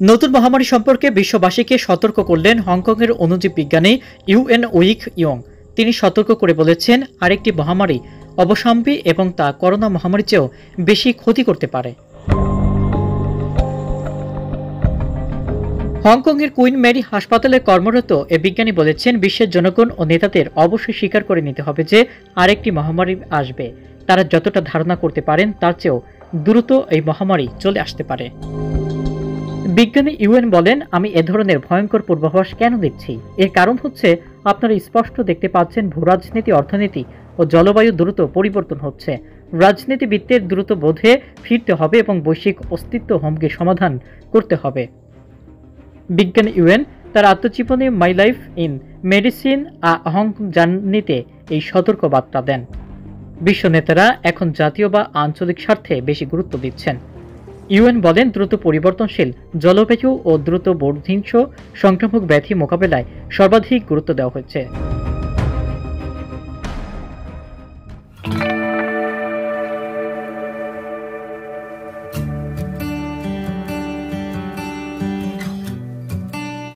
নতুন মহামারী সম্পর্কে বিশ্ববাসীকে সতর্ক করলেন হংকংয়ের অণুজীব বিজ্ঞানী ইউএন উইক ইয়ং। তিনি সতর্ক করে বলেছেন, আরেকটি মহামারী অবশ্যম্ভাবী এবং তা করোনা মহামারীর চেয়েও বেশি ক্ষতি করতে পারে। হংকংয়ের কুইন মেরি হাসপাতালে কর্মরত এ বিজ্ঞানী বলেছেন, বিশ্বের জনগণ ও নেতাদের অবশ্যই স্বীকার করে নিতে হবে যে আরেকটি মহামারী আসবে। তারা যতটা ধারণা করতে পারেন তার চেয়েও দ্রুত এই মহামারী চলে আসতে পারে। বিজ্ঞানী ইউএন বলেন, আমি এ ধরনের ভয়ঙ্কর পূর্বাভাস কেন দেখছি? এর কারণ হচ্ছে আপনারা স্পষ্ট দেখতে পাচ্ছেন ভূরাজনীতি, অর্থনীতি ও জলবায়ু দ্রুত পরিবর্তন হচ্ছে। রাজনীতিবিদদের দ্রুত বোধে ফিরতে হবে এবং বৈশ্বিক অস্তিত্ব হুমকির সমাধান করতে হবে। বিজ্ঞানী ইউএন তার আত্মজীবনী my life in medicine Hong Kong জার্নিতে এই সতর্ক বার্তা দেন। বিশ্ব নেতারা এখন জাতীয় বা আঞ্চলিক স্বার্থে বেশি গুরুত্ব দিচ্ছেন। ইউএন বলেন, দ্রুত পরিবর্তনশীল জলবায়ু ও দ্রুত বর্ধিষ্ণু সংক্রামক ব্যাধি মোকাবেলায় সর্বাধিক গুরুত্ব দেওয়া হচ্ছে।